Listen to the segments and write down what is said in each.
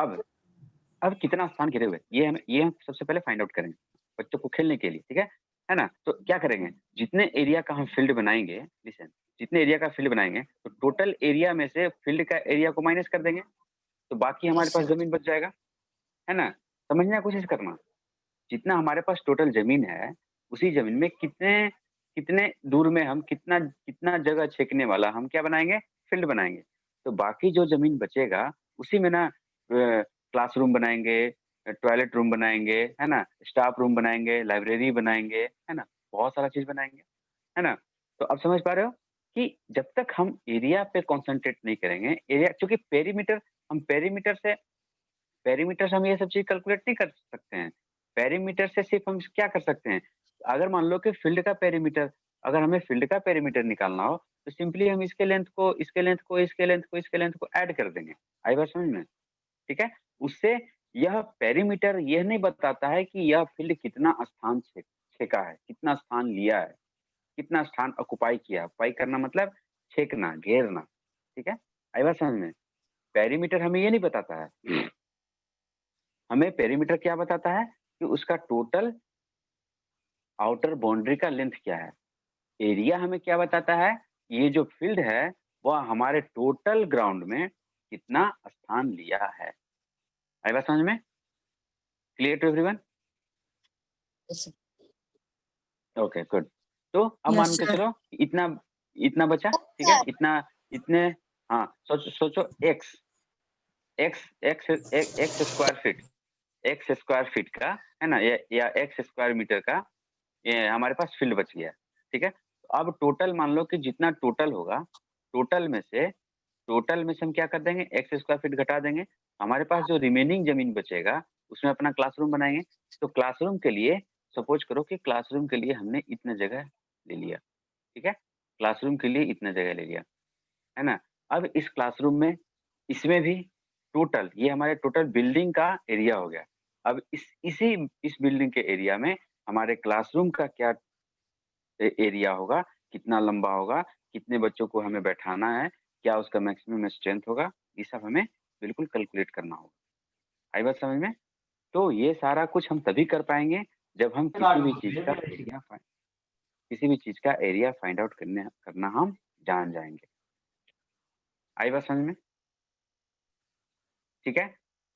अब कितना स्थान घेरे हुए, ये हम सबसे पहले फाइंड आउट करेंगे बच्चों को खेलने के लिए, ठीक है ना? तो क्या करेंगे, जितने एरिया का हम फील्ड बनाएंगे, लिसन, जितने एरिया का फील्ड बनाएंगे तो टोटल एरिया में से फील्ड का एरिया को माइनस कर देंगे, तो बाकी हमारे पास जमीन बच जाएगा, है ना? समझने की कोशिश करना, जितना हमारे पास टोटल जमीन है, उसी जमीन में कितने कितने दूर में हम कितना कितना जगह छेकने वाला हम क्या बनाएंगे, फील्ड बनाएंगे। तो बाकी जो जमीन बचेगा उसी में ना क्लासरूम बनाएंगे, टॉयलेट रूम बनाएंगे, है ना, स्टाफ रूम बनाएंगे, लाइब्रेरी बनाएंगे, है ना, बहुत सारा चीज बनाएंगे, है ना? तो अब समझ पा रहे हो कि जब तक हम एरिया पे कॉन्सेंट्रेट नहीं करेंगे, एरिया क्योंकि पेरीमीटर से हम ये सब चीज़ कैलकुलेट नहीं कर सकते हैं। पेरीमीटर से सिर्फ़ हम क्या कर सकते हैं, अगर मान लो कि फ़ील्ड का पेरीमीटर, अगर हमें फ़ील्ड का पेरीमीटर निकालना हो, तो सिंपली हम इसके लेंथ को, इसके लेंथ को, इसके लेंथ को, इसके लेंथ को ऐड कर देंगे। आई बात समझ में? ठीक है? उससे यह पेरीमीटर यह नहीं बताता है कि यह फ़ील्ड कितना स्थान छेका है, कितना स्थान लिया है, कितना स्थान ऑक्युपाई किया। ऑक्युपाई करना मतलब छेकना, घेरना, ठीक है? आई बात समझ में? पेरीमीटर हमें ये नहीं बताता है। हमें पेरीमीटर क्या बताता है कि उसका टोटल आउटर बाउंड्री का लेंथ क्या है। एरिया हमें क्या बताता है, ये जो फील्ड है वह हमारे टोटल ग्राउंड में कितना स्थान लिया है। आई बात समझ में? Clear to everyone? Okay good. तो अब मान के चलो इतना इतना बचा, ठीक है, इतना इतने, हाँ सोचो सोचो x x x x square feet, x square feet का, है ना, या एक्स स्क्वायर मीटर का ये हमारे पास फील्ड बच गया, ठीक है? तो अब टोटल मान लो कि जितना टोटल होगा, टोटल में से टोटल में से हम क्या कर देंगे, एक्स स्क्वायर फीट घटा देंगे। हमारे पास जो रिमेनिंग जमीन बचेगा, उसमें अपना क्लासरूम बनाएँगे। तो क्लासरूम के लिए सपोज़ करो कि क्लासरूम के लिए हमने इतना जगह ले लिया, ठीक है? क्लासरूम के लिए इतना जगह ले लिया, है ना? अब इस क्लासरूम में, इसमें भी टोटल, ये हमारे टोटल बिल्डिंग का एरिया हो गया। अब इस बिल्डिंग के एरिया में हमारे क्लासरूम का क्या एरिया होगा, कितना लंबा होगा, कितने बच्चों को हमें बैठाना है, क्या उसका मैक्सिमम स्ट्रेंथ होगा, ये सब हमें बिल्कुल कैलकुलेट करना होगा। आई बात समझ में? तो ये सारा कुछ हम तभी कर पाएँगे जब हम किसी भी चीज़ का एरिया फाइंड आउट करना हम जान जाएँगे। आई बात समझ में? ठीक है?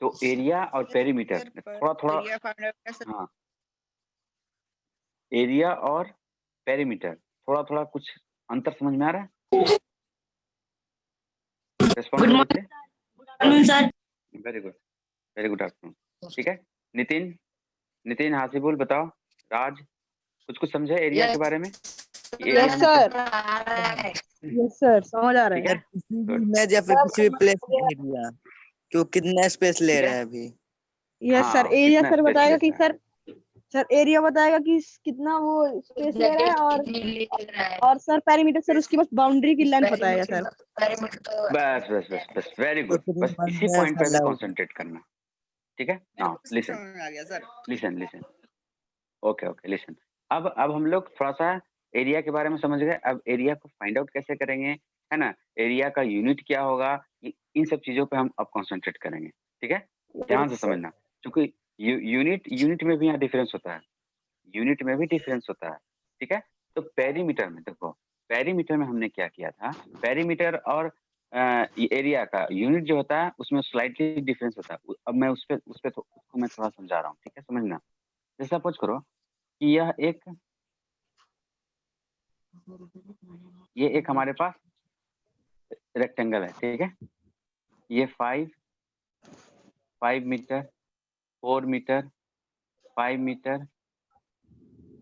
तो एरिया और पेरीमीटर थोड़ा-थोड़ा, एरिया फाइंड आउट कैसे? हाँ, एरिया और पेरीमीटर थोड़ा-थोड़ा कुछ अंतर समझ में आ रहा है? रिस्पॉन्ड गुड करो बच्चे। Morning sir. Very good afternoon. ठीक है? नितिन, नितिन, हासिबुल बताओ, राज, कुछ-कुछ समझे एरिया के बारे में? कि एरिया यस हमें सर, कैसे, यस सर, समझ आ रहा ठीक है। है? किसी भी गुड, इमेज या फिर किसी भी प्लेस का एरिया तो कितना स्पेस ले ठीक रहा है? है अभी? यस सर, हाँ, एरिया कितना सर स्पेस बताएगा कि लेता है। सर एरिया बताएगा कि कितना वो स्पेस ले रहा है, और सर पेरीमीटर सर उसकी बस बाउंड्री की लेंथ बताएगा सर। बस, वेरी तो गुड। फिर बस मन इसी में पॉइंट ऐसा पे हमें लग कॉन्संट्रेट करना, ठीक है? मेरे नाउ को सब लिसन, समझ में आ गया सर। लिसन। Okay, listen. अब हम लोग थोड़ा-सा एरिया के बारे में समझ गए, अब एरिया को फाइंड आउट कैसे करेंगे, है ना? एरिया का यूनिट क्या होगा, इन सब चीज़ों पे हम अब कॉन्संट्रेट करेंगे, ठीक है? ध्यान से यस सर। समझना, क्योंकि यूनिट में भी यहाँ डिफरेंस होता है, यूनिट में भी डिफरेंस होता है, ठीक है? तो पेरीमीटर में देखो, पेरीमीटर में हमने क्या किया था, पेरीमीटर और एरिया का यूनिट जो होता है, उसमें स्लाइटली डिफरेंस होता है। अब मैं उसको मैं थोड़ा समझा रहा हूँ, ठीक है? समझना। जैसे सपोज़ करो कि ये एक हमारे पास रेक्टेंगल है, ठीक है? ये 5 metre, 4 metre, 5 metre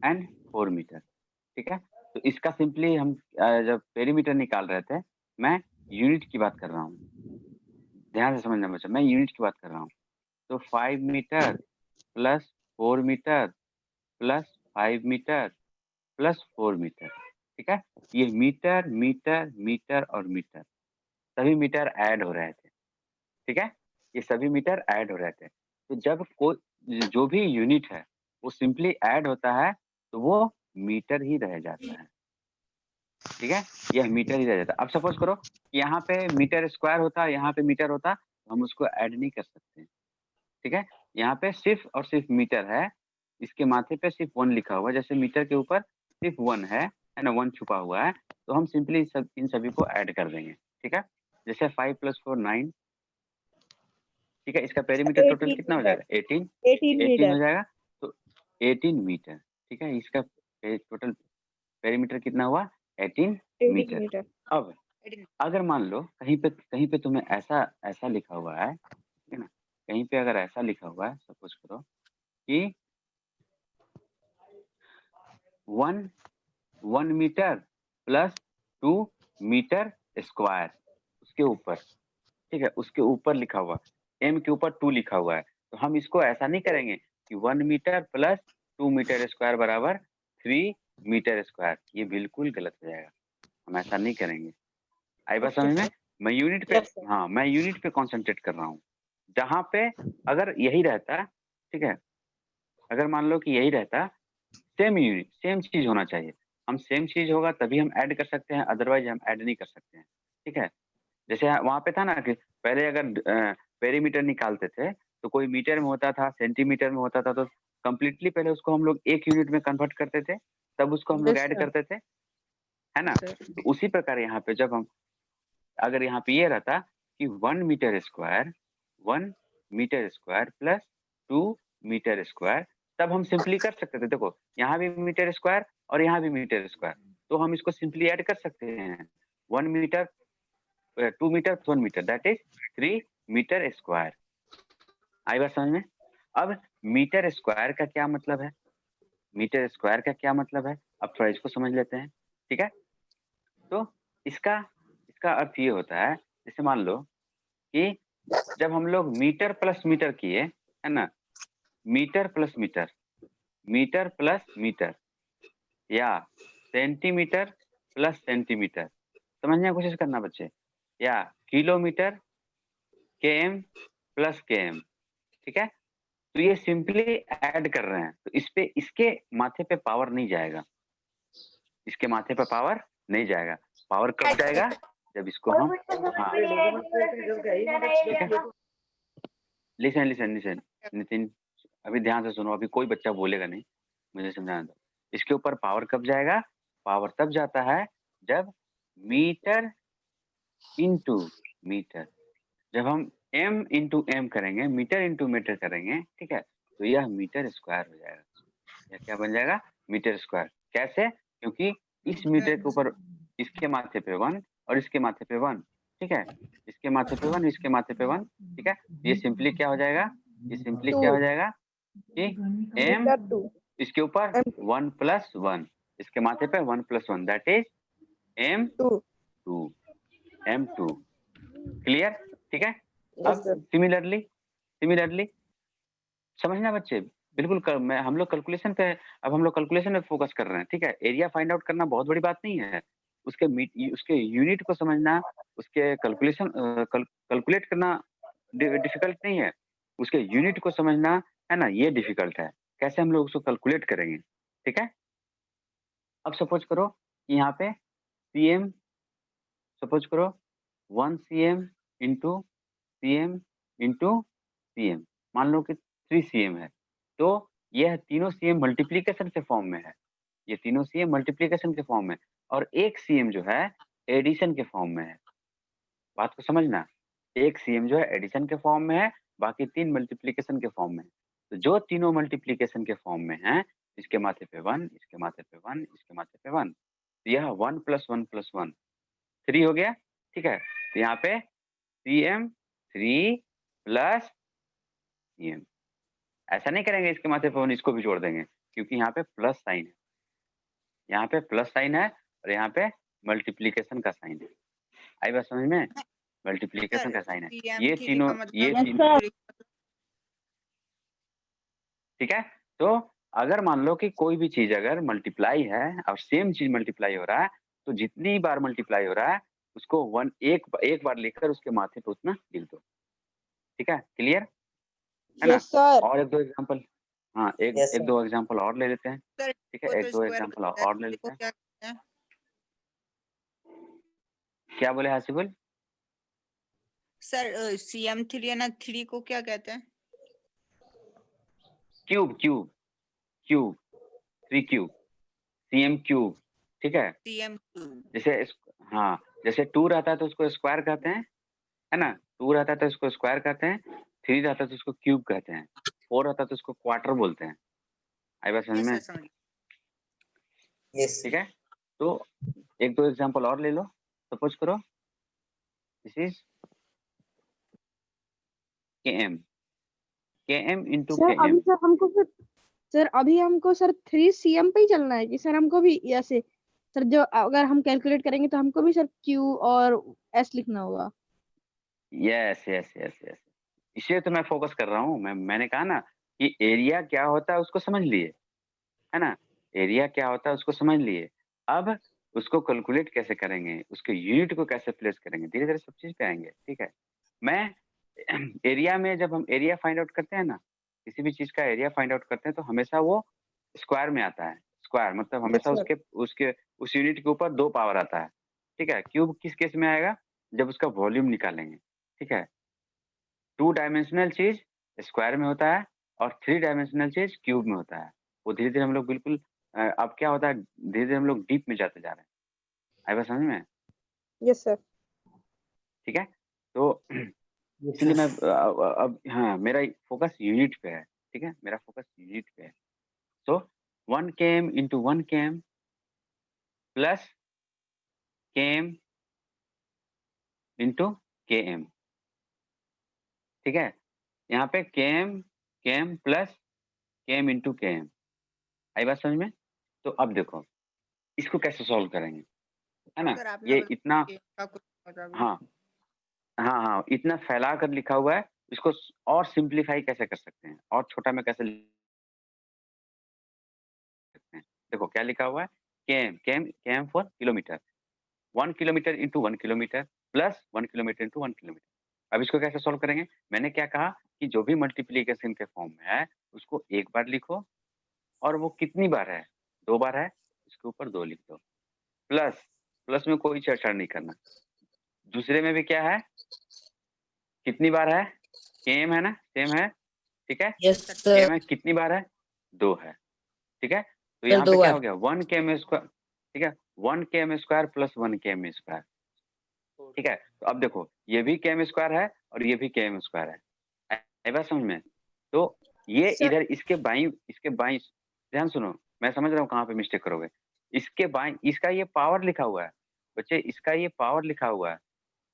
and 4 metre, ठीक है? तो इसका सिंपली हम जब पेरीमीटर निकाल रहे थे, मैं यूनिट की बात कर रहा हूँ। ध्यान से समझना बच्चा, मैं यूनिट की बात कर रहा हूँ। तो 5 metre plus 4 metre plus 5 metre plus 4 metre, ठीक है? ये मीटर, मीटर, मीटर और मीटर, सभी मीटर ऐड हो रहे थे, ठीक है? ये सभी मीटर ऐड हो रहे थे। तो जब जो भी यूनिट है, वो सिंपली ऐड होता है, तो वो मीटर ही रह जाता है, ठीक है? यह मीटर ही रह जाता है। अब सपोज़ करो कि यहाँ पे मीटर स्क्वायर होता, यहाँ पे मीटर होता, हम उसको ऐड नहीं कर सकते, ठीक है। यहाँ पे सिर्फ और सिर्फ मीटर है, इसके माथे पे सिर्फ 1 लिखा हुआ है, जैसे मीटर के ऊपर सिर्फ 1 है ना, 1 छुपा हुआ है, तो हम सिंपली सब इन सभी को ऐड कर देंगे, ठीक है। जैसे 5 + 4 9, ठीक है। इसका पेरीमीटर टोटल 18 कितना हो मीटर, जाएगा? 18 18 18 हो मीटर, जाएगा, तो 18 मीटर, ठीक है। इसका टोटल पेरीमीटर कितना हुआ? 18 18 मीटर। मीटर। अब अगर मान लो कहीं पे तुम्हें ऐसा ऐसा लिखा हुआ है, ठीक है ना, कहीं पे अगर ऐसा लिखा हुआ है, सपोज करो कि 1 मीटर प्लस 2 मीटर स्क्वायर, उसके ऊपर, ठीक है, उसके ऊपर लिखा हुआ, एम के ऊपर 2 लिखा हुआ है, तो हम इसको ऐसा नहीं करेंगे कि 1 मीटर प्लस 2 मीटर स्क्वायर बराबर 3 मीटर स्क्वायर, ये बिल्कुल गलत हो जाएगा, हम ऐसा नहीं करेंगे। आई बात समझ में? मैं यूनिट पे, Yes, sir. हाँ, मैं यूनिट पे कॉन्सेंट्रेट कर रहा हूँ। जहाँ पे अगर यही रहता, ठीक है, अगर मान लो कि यही रहता, सेम यूनिट, सेम चीज होना चाहिए, हम सेम चीज होगा तभी हम ऐड कर सकते हैं, अदरवाइज हम ऐड नहीं कर सकते हैं, ठीक है। जैसे वहां पे था ना कि पहले अगर पेरीमीटर निकालते थे तो कोई मीटर में होता था, सेंटीमीटर में होता था, तो कम्प्लीटली पहले उसको हम लोग एक यूनिट में कन्वर्ट करते थे, तब उसको हम लोग Yes, ऐड sir. करते थे, है ना। तो उसी प्रकार यहाँ पे जब हम, अगर यहाँ पे ये रहता कि 1 metre square plus 2 metre square, तब हम सिंपली कर सकते थे। देखो यहाँ भी मीटर स्क्वायर और यहाँ भी मीटर स्क्वायर, तो हम इसको सिंपली ऐड कर सकते हैं। 1 metre 2 metre 1 metre, that is 3 metre square. आई बात समझ में? अब मीटर स्क्वायर का क्या मतलब है, मीटर स्क्वायर का क्या मतलब है, अब थोड़ा इसको समझ लेते हैं, ठीक है। तो इसका इसका अर्थ ये होता है, जैसे मान लो कि जब हम लोग मीटर प्लस मीटर किए, है ना, metre plus metre, metre plus metre, या सेंटीमीटर प्लस सेंटीमीटर, समझने की कोशिश करना बच्चे, या किलोमीटर केएम प्लस केएम, ठीक है। तो ये सिंपली ऐड कर रहे हैं, तो इस पे, इसके माथे पे पावर नहीं जाएगा, इसके माथे पे पावर नहीं जाएगा। पावर कब जाएगा? जब इसको हम, हाँ, ठीक है। लिसन लिसन लिसन नितिन, अभी ध्यान से सुनो, अभी कोई बच्चा बोलेगा नहीं, मुझे समझाना दो। इसके ऊपर पावर कब जाएगा? पावर तब जाता है जब मीटर इंटू मीटर, जब हम m इंटू एम करेंगे, मीटर इंटू मीटर करेंगे, ठीक है, तो यह मीटर स्क्वायर हो जाएगा। यह क्या बन जाएगा? Metre square. कैसे? क्योंकि इस मीटर के ऊपर इसके माथे पे 1 और इसके माथे पे 1, ठीक है, इसके माथे पे 1, इसके माथे पे 1, ठीक है। ये सिंपली क्या हो जाएगा? ये सिंपली क्या हो 2 जाएगा कि m मीटर 2 इसके ऊपर M 1 + 1, इसके माथे पे 1 + 1, that is 2. m2, m2। Clear? ठीक है। Yes, अब sir. सिमिलरली, सिमिलरली समझना बच्चे, बिल्कुल मैं, हम लोग कैलकुलेशन पे, अब हम लोग कैलकुलेशन पे फोकस कर रहे हैं, ठीक है। एरिया फाइंड आउट करना बहुत बड़ी बात नहीं है, उसके उसके यूनिट को समझना, उसके कैलकुलेशन कैलकुलेट करना डिफिकल्ट नहीं है, उसके यूनिट को समझना, है ना, ये डिफिकल्ट है। कैसे हम लोग उसको कैलकुलेट करेंगे, ठीक है। अब सपोज करो कि यहाँ पे सीएम, सपोज करो 1 cm into CM into CM, मान लो कि 3 cm है, तो यह तीनों सीएम मल्टीप्लीकेशन के फॉर्म में है, ये तीनों सीएम मल्टीप्लीकेशन के फॉर्म में, और एक सीएम जो है एडिशन के फॉर्म में है। बात को समझना, एक सीएम जो है एडिशन के फॉर्म में है, बाकी 3 मल्टीप्लीकेशन के फॉर्म में है। तो जो तीनों मल्टीप्लीकेशन के फॉर्म में है, इसके माथे पे 1, इसके माथे पे 1, इसके माथे पे 1, तो यह 1 + 1 + 1 3 हो गया, ठीक है। तो यहाँ पे सीएम 3 प्लस सीएम, ऐसा नहीं करेंगे इसके माथे पे 1 इसको भी जोड़ देंगे, क्योंकि यहाँ पे प्लस साइन है, यहाँ पे प्लस साइन है, और यहाँ पे मल्टीप्लीकेशन का साइन है। आई बात समझ में? मल्टीप्लीकेशन का साइन है, ये तीनों, ये Yes, तीन, sir. ठीक है। तो अगर मान लो कि कोई भी चीज अगर मल्टीप्लाई है और सेम चीज मल्टीप्लाई हो रहा है, तो जितनी बार मल्टीप्लाई हो रहा है उसको एक बार लेकर उसके माथे पे उतना लिख दो, ठीक है। क्लियर है ना? Yes, sir. और एक दो एग्जांपल, हाँ, Yes, एक sir. दो एग्जांपल और ले लेते हैं, ठीक है, एक दो एग्जांपल और ले लेते हैं। क्या बोले हासिबुल? सर CM3 है ना, 3 को क्या कहते हैं? Cube cube cube 3 cube, CM cube, ठीक है। CM2। जैसे हाँ, जैसे 2 रहता है तो उसको स्क्वायर कहते हैं, है ना। 2 रहता है तो उसको स्क्वायर कहते हैं, 3 रहता है तो उसको क्यूब कहते हैं, 4 रहता है तो उसको क्वार्टर बोलते हैं। आई बात समझ यस में? सर, समझ। यस ठीक है। तो एक दो एग्जांपल और ले लो। सपोज करो this is km, km into sir अभी km। सर हमको सर अभी हमको सर 3 cm पे ही चलना है कि सर हमको भी ऐसे सर जो अगर हम कैलकुलेट करेंगे तो हमको भी सर Q और S लिखना होगा। यस यस यस यस, इसीलिए तो मैं फोकस कर रहा हूँ। मैंने कहा ना कि एरिया क्या होता है उसको समझ लिए, है ना। एरिया क्या होता है उसको समझ लिए। अब उसको कैलकुलेट कैसे करेंगे, उसके यूनिट को कैसे प्लेस करेंगे, धीरे धीरे सब चीज पे आएंगे। ठीक है। मैं एरिया में जब हम एरिया फाइंड आउट करते हैं ना, किसी भी चीज का एरिया फाइंड आउट करते हैं तो हमेशा वो स्क्वायर में आता है। स्क्वायर मतलब यस हमेशा सर। उसके उसके उस यूनिट के ऊपर 2 पावर आता है। ठीक है। क्यूब किस केस में आएगा? जब उसका वॉल्यूम निकालेंगे। ठीक है। 2 डायमेंशनल चीज स्क्वायर में होता है और 3 डायमेंशनल चीज क्यूब में होता है। वो धीरे धीरे हम लोग बिल्कुल अब क्या होता है, धीरे धीरे हम लोग डीप में जाते जा रहे हैं। आई बात समझ में? Yes sir. ठीक है। तो इसलिए मैं अब हाँ, मेरा फोकस यूनिट पे है। ठीक है, मेरा फोकस यूनिट पे है। सो 1 km into 1 km plus km into km। ठीक है। यहाँ पे km km plus km into km। आई बात समझ में? तो अब देखो इसको कैसे सॉल्व करेंगे, है ना। सर आपने ये बोला इतना, कि का कुछ बता दो। हाँ हाँ हाँ, इतना फैला कर लिखा हुआ है, इसको और सिंप्लीफाई कैसे कर सकते हैं और छोटा में कैसे लिख सकते हैं। देखो क्या लिखा हुआ है, km km km for kilometre, 1 kilometre into 1 kilometre plus 1 kilometre into 1 kilometre. अब इसको कैसे सॉल्व करेंगे? मैंने क्या कहा कि जो भी मल्टीप्लीकेशन के फॉर्म में है उसको एक बार लिखो, और वो कितनी बार है, 2 बार है, इसके ऊपर 2 लिख दो। प्लस प्लस में कोई छेड़छाड़ नहीं करना। दूसरे में भी क्या है, कितनी बार है, सेम है ना, सेम है। ठीक है। Yes sir sir. केम है कितनी बार है, 2 है। ठीक है। तो सर यहाँ पे 2 क्या बार। हो गया, 1 km स्क्वायर। ठीक है, 1 km square plus 1 km square. ठीक है। तो अब देखो ये भी km स्क्वायर है और ये भी km स्क्वायर है। आई बात समझ में? तो ये सर इधर इसके बाई ध्यान सुनो, मैं समझ रहा हूँ कहाँ पे मिस्टेक करोगे। इसके बाई इसका ये पावर लिखा हुआ है बच्चे, इसका ये पावर लिखा हुआ है।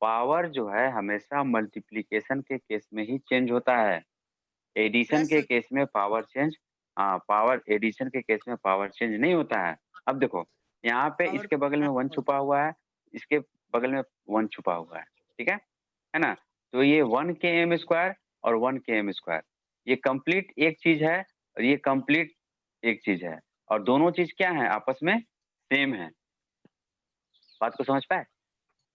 पावर जो है हमेशा मल्टीप्लीकेशन के केस में ही चेंज होता है, एडिशन प्लस के केस में पावर चेंज, हाँ पावर एडिशन के केस में पावर चेंज नहीं होता है। अब देखो यहाँ पे पावर इसके बगल में 1 छुपा हुआ है, इसके बगल में 1 छुपा हुआ है। ठीक है ना। तो ये 1 km स्क्वायर और 1 km स्क्वायर, ये कंप्लीट एक चीज है और ये कंप्लीट एक चीज है, और दोनों चीज क्या है, आपस में सेम है। बात को समझ पाए?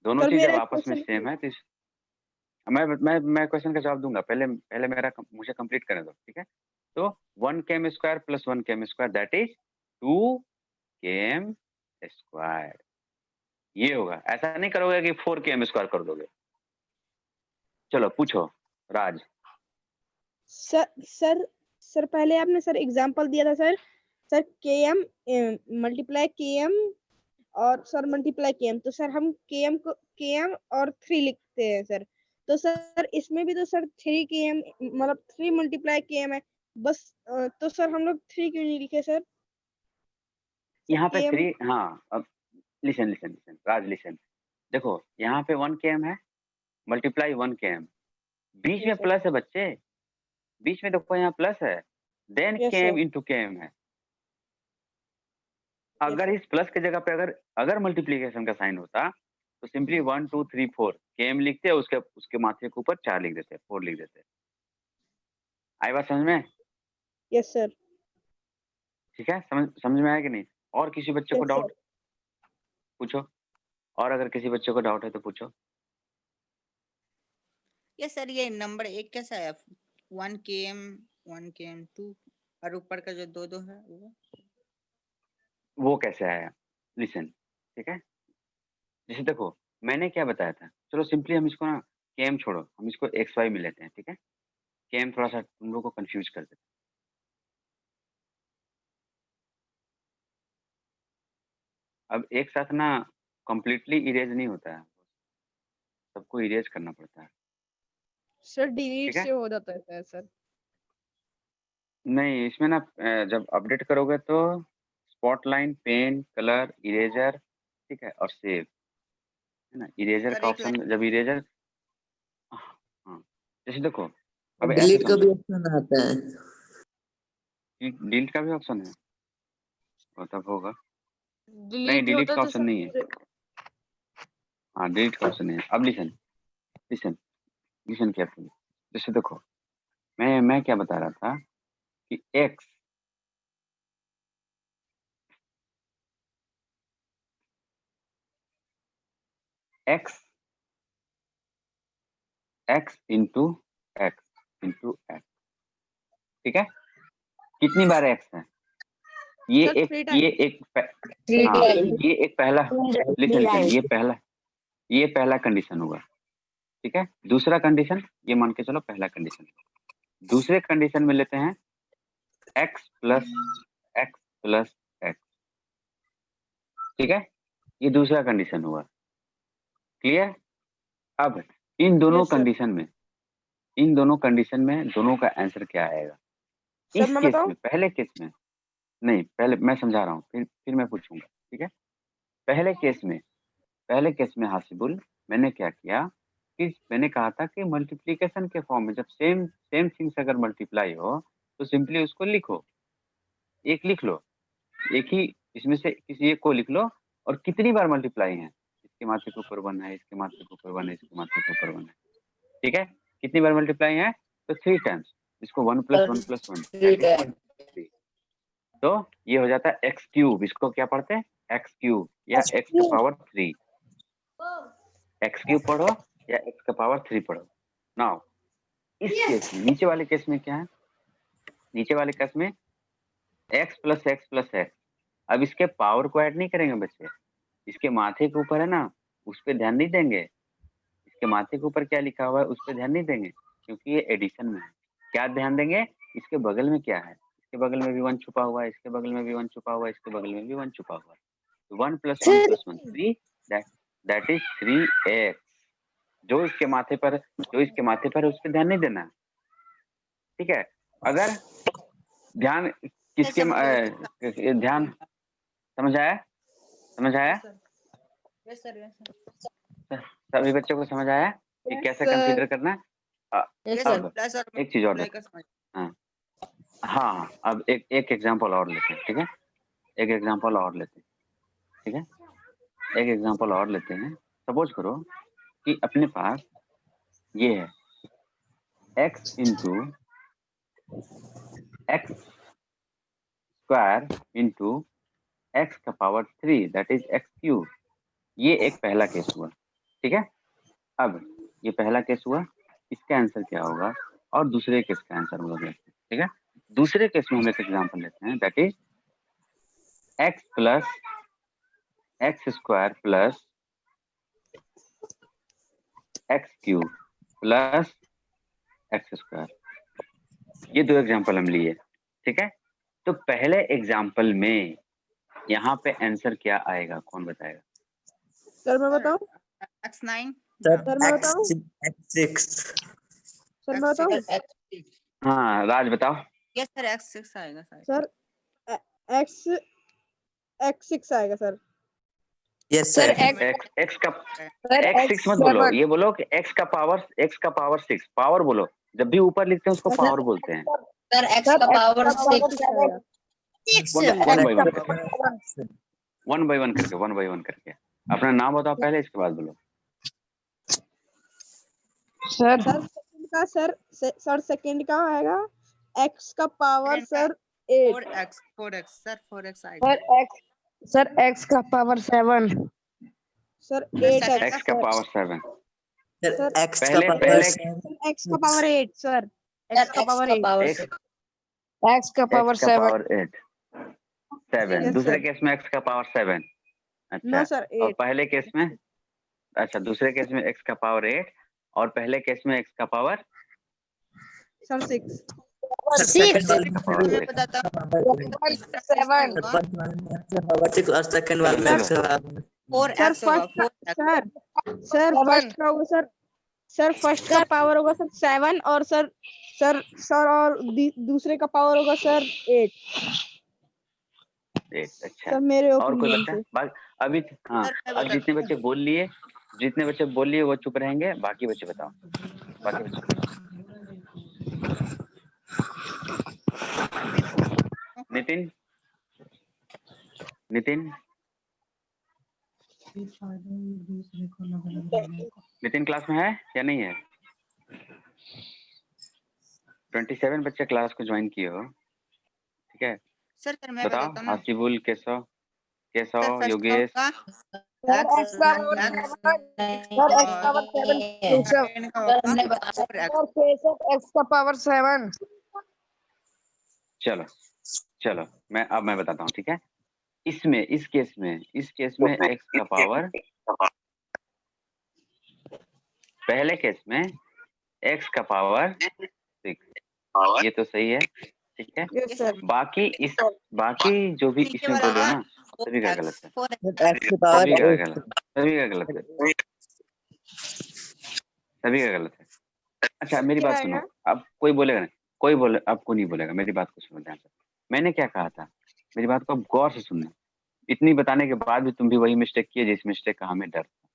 दोनों सर चीज जब मेरा आपस में क्वेश्चन सेम है तो मैं क्वेश्चन का जवाब दूंगा, पहले पहले मुझे कंप्लीट करने दो। ठीक है। तो 1 km square plus 1 km square that is 2 km square. ये होगा, ऐसा नहीं करोगे कि 4 km स्क्वायर कर दोगे। चलो पूछो राज। सर सर सर पहले आपने सर एग्जांपल दिया था sir. Sir Km multiply Km और सर मल्टीप्लाई Km, तो सर हम Km को Km और 3 लिखते हैं सर। तो सर इसमें भी तो सर 3 Km मतलब 3 मल्टीप्लाई Km है बस। तो सर हम लोग 3 क्यों नहीं लिखे सर? सर यहाँ पे Km। 3, हाँ अब लिसन लिसन लिसन राज लिसन। देखो यहाँ पे 1 km है, मल्टीप्लाई 1 km, बीच में यस सर। प्लस है बच्चे, बीच में देखो यहाँ प्लस है, then yes km sir. Into km है। यस अगर सर। इस प्लस के जगह पे अगर अगर मल्टीप्लीकेशन का साइन होता तो सिंपली 1 2 3 4 केम लिखते, उसके उसके माथे के ऊपर 4 लिख देते, 4 लिख देते। आई बात समझ में? Yes sir. ठीक है, समझ समझ में आया कि नहीं? और किसी बच्चे को यस डाउट सर। पूछो, और अगर किसी बच्चे को डाउट है तो पूछो। ये सर ये नंबर 1 कैसा है? 1 km 1 km 2 और ऊपर का जो 2 2 है वो कैसे आया, लिसन। ठीक है, जैसे देखो मैंने क्या बताया था, चलो सिंपली हम इसको ना केम छोड़ो, हम इसको एक्स वाई में लेते हैं, ठीक है। केम थोड़ा सा तुम लोग को कंफ्यूज कर देता है। अब एक साथ ना कंप्लीटली इरेज नहीं होता है, सबको इरेज करना पड़ता है। सर डिलीट ठीक है। से हो जाता है सर। नहीं, इसमें ना जब अपडेट करोगे तो स्पॉटलाइन, पेन, कलर, इरेजर, ठीक है, और सेव, है ना। इरेजर सर का एक ऑप्शन, जब इरेजर, हाँ, जैसे देखो, अब ऐसे डिलीट का भी समझो ऑप्शन आता है। कि डिलीट का भी ऑप्शन है, वो तब होगा। नहीं, डिलीट डिलीट होता का तो ऑप्शन नहीं है। सर हाँ, डिलीट का ऑप्शन नहीं है। अब लिसन लिसन लिसन केयरफुली। जैसे देखो, मैं क्या बता रहा था कि x x x into x, ठीक है। कितनी बार एक्स है? ये सर एक 3 ये टाइम। एक हाँ, ये एक पहला, लिसन, ये पहला कंडीशन होगा, ठीक है। दूसरा कंडीशन, ये मान के चलो पहला कंडीशन। दूसरे कंडीशन में लेते हैं x plus x plus x, ठीक है। ये दूसरा कंडीशन हुआ, क्लियर। अब इन दोनों यस सर। कंडीशन में दोनों का आंसर क्या आएगा? सर इस मैं केस बताऊं? में, पहले केस में नहीं, पहले मैं समझा रहा हूँ, फिर मैं पूछूंगा, ठीक है। पहले केस में हासिबुल, मैंने क्या किया कि मैंने कहा था कि मल्टीप्लिकेशन के फॉर्म में जब सेम सेम थिंग्स अगर मल्टीप्लाई हो तो सिंपली उसको लिखो, एक लिख लो, एक ही इसमें से किसी एक को लिख लो, और कितनी बार मल्टीप्लाई है, इसके माथे के ऊपर 1 है, इसके माथे के ऊपर 1 है, इसके माथे के ऊपर 1 है, ठीक है। कितनी बार मल्टीप्लाई है? तो 3 टाइम्स। इसको 1 + 1 + 1 दैट इज 3। तो ये हो जाता है एक्स क्यूब। इसको क्या पढ़ते हैं? एक्स क्यूब या एक्स का पावर 3। एक्स क्यूब पढ़ो या एक्स का पावर 3 पढ़ो। नाउ इस केस में, नीचे वाले केस में क्या है? नीचे वाले केस में x plus x plus x. अब इसके पावर को ऐड नहीं करेंगे बच्चे, इसके माथे के ऊपर है ना, उस पर ध्यान नहीं देंगे। इसके माथे के ऊपर क्या लिखा हुआ है उस पर ध्यान नहीं देंगे, क्योंकि ये एडिशन में है। क्या ध्यान देंगे? इसके बगल में क्या है, इसके बगल में भी 1 छुपा हुआ है, इसके बगल में भी 1 छुपा हुआ है, इसके बगल में भी 1 छुपा हुआ है। तो 1 + 1 + 1 3, दैट इज 3x। जो इसके माथे पर है उस पर ध्यान नहीं देना, ठीक है। अगर ध्यान किसके ध्यान, समझ आया? Yes sir. सभी बच्चों को समझ आया कि कैसे कंसीडर करना है? यस अब सर, प्लस और एक चीज और मल्टीप्लाई देखो। का समझ। हाँ हाँ, अब एक एग्जांपल और लेते हैं, ठीक है। एक एग्जांपल और लेते हैं, ठीक है। एक एग्जांपल और लेते हैं। सपोज करो कि अपने पास ये है x into x square into x का power 3 that is x cube. ये एक पहला केस हुआ, ठीक है। अब ये पहला केस हुआ, इसका आंसर क्या होगा? और दूसरे केस का आंसर हम लोग लेते हैं, ठीक है। दूसरे केस में हम एक एग्जांपल लेते हैं, that is x plus x square plus x cube plus x square. ये दो एग्जांपल हम लिए, ठीक है। तो पहले एग्जांपल में यहाँ पे आंसर क्या आएगा, कौन बताएगा? सर मैं बताऊं? x9। सर मैं बताऊं? x6। सर मैं बताऊं? हाँ, राज बताओ। यस सर, x6 आएगा सर। सर एक्स x6 आएगा sir. Yes sir sir. X का x6 मत बोलो, ये बोलो कि एक्स का पावर 6 पावर बोलो। जब भी ऊपर लिखते हैं उसको पावर बोलते हैं। सर x का पावर 6 आएगा। वन बाय वन करके अपना नाम बताओ पहले, इसके बाद बोलो। सर सेकंड का सर सेकंड का आएगा x का power sir 8। 4x sir, 4x आएगा। सर x का पावर 7। सर 8x एक्स का पावर 7। सर x का पहले पावर x का पावर 8 सर। x का पावर 8। x का पावर 7। 7। Yes, दूसरे sir. केस में एक्स का पावर 7। अच्छा, नो सर और 8। पहले केस में, अच्छा दूसरे केस में एक्स का पावर 8 और पहले केस में x का पावर सर 6 सेकंड मैं वाले बताता हूँ और सेकंड वाले में चलो 4x होगा 4x सर फर्स्ट का होगा सर फर्स्ट का पावर होगा सर 7 और सर और दूसरे का पावर होगा सर 8 अच्छा सर मेरे और कोई ओपिनियन बच्चा से अभी हाँ सर, मैं अब जितने बताता बच्चे बोल लिए वो चुप रहेंगे, बाकी बच्चे बताओ, बाकी बच्चे नितिन नितिन क्लास में है या नहीं है? 27 बच्चे क्लास को ज्वाइन किए हो, ठीक है? सर मैं बताओ बताता हूँ ना हासिबुल, केशव, सर फर्स्ट योगेश, का सर x पावर 7 केशव और केशव x का पावर 7 चलो मैं बताता हूँ, ठीक है? इस केस में x का पावर, पहले केस में x का पावर 6, ये तो सही है, ठीक है? यस सर बाकी जो भी नीचे इसमें वाला बोले हो ना, सभी का गलत है, 4x की पावर सभी का 8 गलत है। अच्छा मेरी क्या बात आएगा? सुनो, अब कोई बोलेगा नहीं, आपको नहीं बोलेगा, मेरी बात को सुनो ध्यान से। मैंने क्या कहा था, मेरी बात को अब गौर से सुनना। इतनी बताने के बाद भी तुम भी वही मिस्टेक किए जिस मिस्टेक का हमें डर था,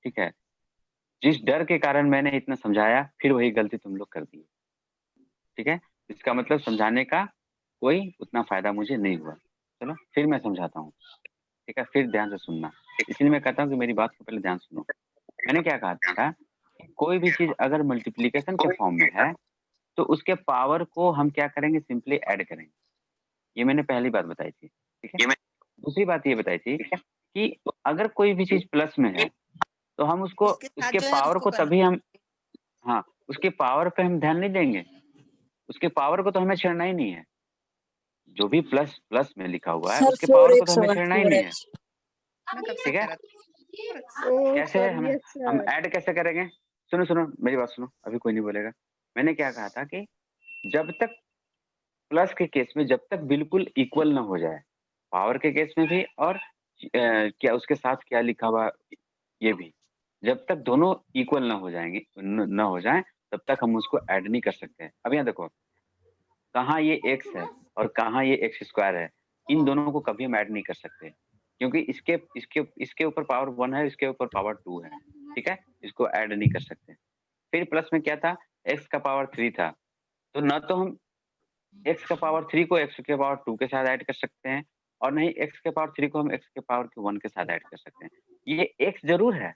ठीक है? जिस डर के कारण मैंने इतना समझाया, फिर वही गलती तुम लोग कर दी, ठीक है? इसका मतलब समझाने का कोई उतना फायदा मुझे नहीं हुआ। चलो फिर मैं समझाता हूँ, ठीक है? फिर ध्यान से सुनना, इसलिए मैं कहता हूँ कि मेरी बात को पहले ध्यान सुनो। मैंने क्या कहा था, कोई भी चीज अगर मल्टीप्लीकेशन के फॉर्म में है तो उसके पावर को हम क्या करेंगे, सिंपली ऐड करेंगे। ये मैंने पहली बात बताई थी, ठीक है? दूसरी बात ये बताई थी कि अगर कोई भी चीज प्लस में है तो हम उसके जो है पावर उसको को तभी हम, हाँ, उसके पावर पे हम ध्यान नहीं देंगे, उसके पावर को तो हमें छेड़ना ही नहीं है। जो भी प्लस में लिखा हुआ है उसके पावर को तो हमें छेड़ना ही नहीं है, मैं कब से ठीक है? कह रहा था ओ कैसे है, सर हमें यस हम सर ऐड कैसे करेंगे? सुनो मेरी बात सुनो, अभी कोई नहीं बोलेगा। मैंने क्या कहा था कि जब तक प्लस के केस में जब तक बिल्कुल इक्वल ना हो जाए, पावर के केस में भी और क्या उसके साथ क्या लिखा हुआ ये भी, जब तक दोनों इक्वल ना हो जाएंगे ना हो जाए तब तक हम उसको ऐड नहीं कर सकते हैं। अब यहाँ देखो, कहाँ ये x है और कहाँ ये x² है, इन दोनों को कभी हम ऐड नहीं कर सकते, क्योंकि इसके ऊपर पावर 1 है, इसके ऊपर पावर 2 है, ठीक है? इसको ऐड नहीं कर सकते। फिर प्लस में क्या था, x का पावर 3 था, तो ना तो हम x का पावर 3 को x के पावर 2 के साथ ऐड कर सकते हैं, और नहीं x के पावर 3 को हम x के पावर 1 के साथ ऐड कर सकते हैं। ये x जरूर है,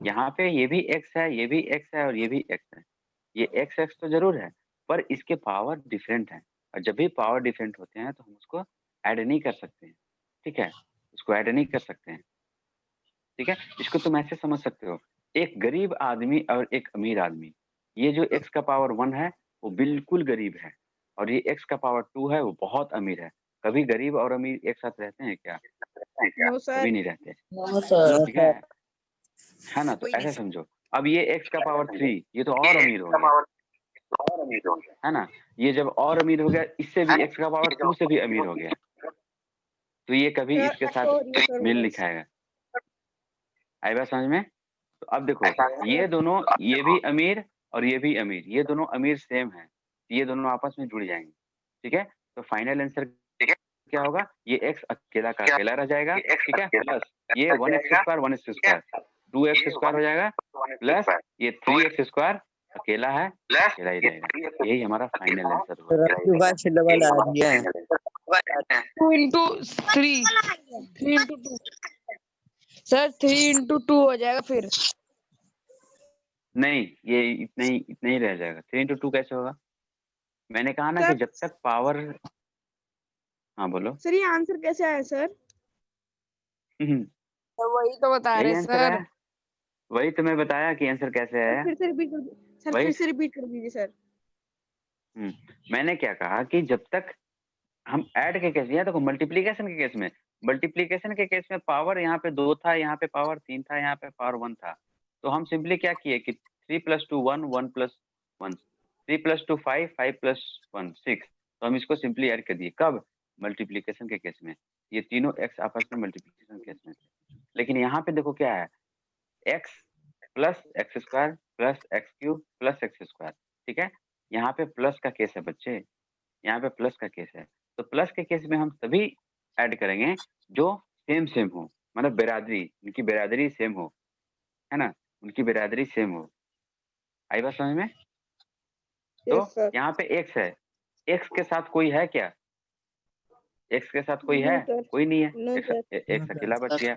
यहाँ पे ये भी x है, ये भी x है और ये भी x है, ये x तो जरूर है, पर इसके पावर डिफरेंट हैं, और जब भी पावर डिफरेंट होते हैं तो हम उसको ऐड नहीं कर सकते हैं, ठीक है? उसको ऐड नहीं कर सकते हैं, ठीक है? इसको तुम ऐसे समझ सकते हो, एक गरीब आदमी और एक अमीर आदमी, ये जो x का पावर 1 है वो बिल्कुल गरीब है, और ये x का पावर 2 है वो बहुत अमीर है। कभी गरीब और अमीर एक साथ रहते हैं क्या? नो सर कभी नहीं रहते, नो ठीक है? सर है ना? तो कोई नहीं ऐसे समझो, अब ये x का पावर 3 ये तो और अमीर हो गया, है ना? ये जब और अमीर हो गया, इससे भी x का पावर 2 से भी अमीर हो गया, तो ये कभी सर इसके एक साथ और ये सर मेल नहीं खाएगा। आई बात समझ में? तो अब देखो, ये दोनों, ये भी अमीर और ये भी अमीर, ये दोनों अमीर सेम है, ये दोनों आपस में जुड़ जाएंगे, ठीक है? तो फाइनल आंसर क्या होगा, ये x अकेला का अकेला रह जाएगा, ठीक है? प्लस ये 1x² 2x² हो जाएगा, प्लस ये 3x² अकेला है, अकेला ही रहेगा। यही हमारा फाइनल आंसर होगा। से डबल आ गया है 2 into 3 3 into 2 सर 3 into 2 हो जाएगा फिर नहीं, ये इतना ही रह जाएगा। 3 into 2 कैसे होगा? मैंने कहा ना कि सर जब तक पावर, हाँ बोलो। सर ये आंसर कैसे आया सर यही वही तो बता रहे आंसर सर है, वही तो मैं बताया कि आंसर कैसे आया। फिर से रिपीट कर सर वही फिर से रिपीट कर दीजिए सर मैंने क्या कहा कि जब तक हम ऐड के केस, या देखो मल्टीप्लीकेशन के केस में पावर यहाँ पे 2 था, यहाँ पे पावर 3 था, यहाँ पे पावर 1 था, तो हम सिंपली क्या किए कि 3 + 2 1, 1 + 1 3 + 2 5, 5 + 1 6। तो हम इसको सिंपली ऐड कर दिए। कब? मल्टीप्लिकेशन के केस में। ये तीनों x आपस में मल्टीप्लिकेशन केस में थे। लेकिन यहाँ पे देखो क्या है, x + x² + x³ + x²। ठीक है, यहाँ पे प्लस का केस है बच्चे, यहाँ पे प्लस का केस है। तो प्लस के केस में हम तभी ऐड करेंगे जो सेम सेम हो, मतलब बिरादरी, उनकी बिरादरी सेम हो, है ना, उनकी बिरादरी सेम हो। आई बात समझ में? तो यस सर। यहाँ पे x है, x के साथ कोई है क्या? x के साथ कोई है? नो सर, कोई नहीं है, नो सर। x अकेला बच गया।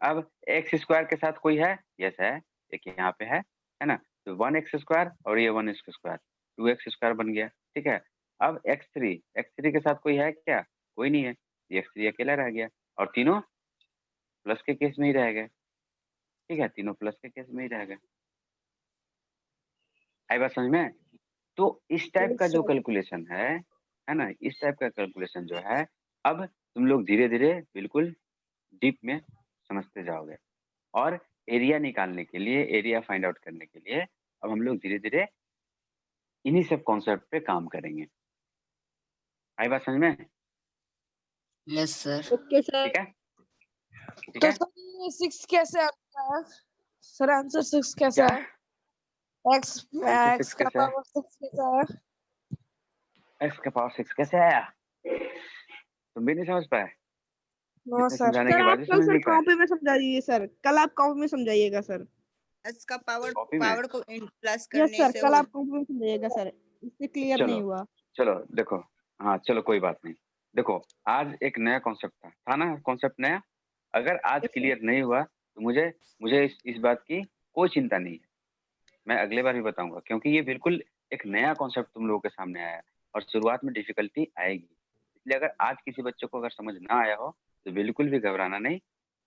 अब x² के साथ कोई है? यस है, एक यहाँ पे है ना? तो 1x² और ये 1x², 2x² बन गया। ठीक है, अब x3 के साथ कोई है क्या? कोई नहीं है, ये x3 अकेला रह गया और तीनों प्लस के केस में ही रह गए। ठीक है, तीनों प्लस के केस में ही रह गए। आई बात समझ में? तो इस टाइप का यस जो सर। कैलकुलेशन है ना, इस टाइप का कैलकुलेशन जो है, अब तुम लोग धीरे-धीरे बिल्कुल डीप में समझते जाओगे। और एरिया निकालने के लिए, एरिया फाइंड आउट करने के लिए अब हम लोग धीरे-धीरे इन्हीं सब कॉन्सेप्ट पे काम करेंगे। आई बात समझ में? Yes sir. Okay sir. ठीक है? ठीक तो है? सर ये 6 कैसे आता है? सर आंसर 6 कैसे क्या? है? x आंसर x 6 का कैसे है? पावर 6 कैसे है? x का पावर 6 कैसे आया? तुम भी नहीं समझ पाए? नो इतने सर। समझाने सर के बाद आप भी कल समझ सर नहीं पाए? कॉपी में समझाइए सर, कल आप कॉपी में समझाइएगा सर। x का पावर कॉपी में? पावर को प्लस यस करने सर, से कल हो आप कॉपी में समझाइएगा सर, इससे क्लियर नहीं चलो, हुआ। चलो देखो, हाँ चलो कोई बात नहीं। देखो, आज एक नया कॉन्सेप्ट था ना, कॉन्सेप्ट नया। अगर आज यस सर। क्लियर नहीं हुआ तो मुझे मुझे इस बात की कोई चिंता नहीं है। मैं अगले बार भी बताऊंगा, क्योंकि ये बिल्कुल एक नया कॉन्सेप्ट तुम लोगों के सामने आया है और शुरुआत में डिफिकल्टी आएगी। इसलिए अगर आज किसी बच्चे को अगर समझ ना आया हो तो बिल्कुल भी घबराना नहीं।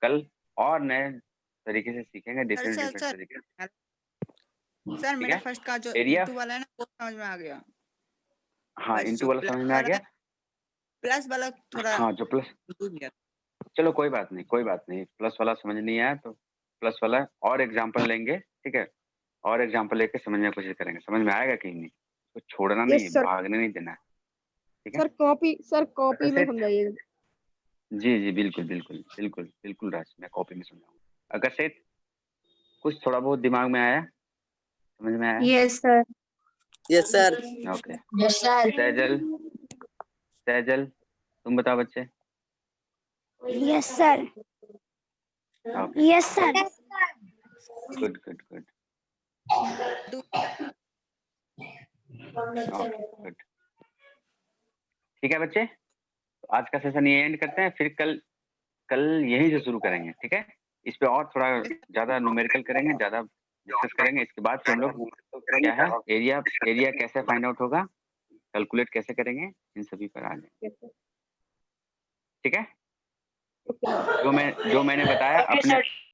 कल और नए तरीके से सीखेंगे, sir different sir different sir तरीके से। सर ठीक मेरा है? फर्स्ट का जो एरिया, इंटू वाला है ना वो समझ में आ गया। हाँ बस इंटू जो वाला प्लस समझ में आ वाला गया। है, प्लस वाला थोड़ा हाँ जो प्लस, डूब गया। चलो कोई बात नहीं, कोई बात नहीं। प्लस वाला समझ नहीं आया तो प्लस वाला और एग्जांपल लेंगे, ठीक है? और एग्जांपल लेके समझने की कोशिश करेंगे। समझ में आएगा कि नहीं? तो छोड़ना नहीं है, यस सर। भागने नहीं देना है। ठीक है? सर कॉपी में अगर समझाइएगा। जी, जी, बिल्कुल, बिल्कुल, बिल्कुल, बिल्कुल राज, मैं कॉपी में समझाऊँगा। अगर से कुछ थोड़ा बहुत दिमाग में आया, समझ में आया? Yes sir. Yes sir. Okay. Yes sir. Saijal, Saijal, तुम बताओ बच्चे। Yes sir. Okay, yes sir. Good, good, good, okay, good. ठीक है बच्चे? तो आज का सेशन ये एंड करते हैं, फिर कल कल यहीं से शुरू करेंगे, ठीक है? इस पे और थोड़ा ज़्यादा न्यूमेरिकल करेंगे, ज़्यादा डिस्कस करेंगे। इसके बाद फिर हम लोग क्या है, एरिया एरिया कैसे फाइंड आउट होगा, कैलकुलेट कैसे करेंगे, इन सभी पर आ जाएंगे। ठीक है? जो मैंने बताया ओके अपने सर।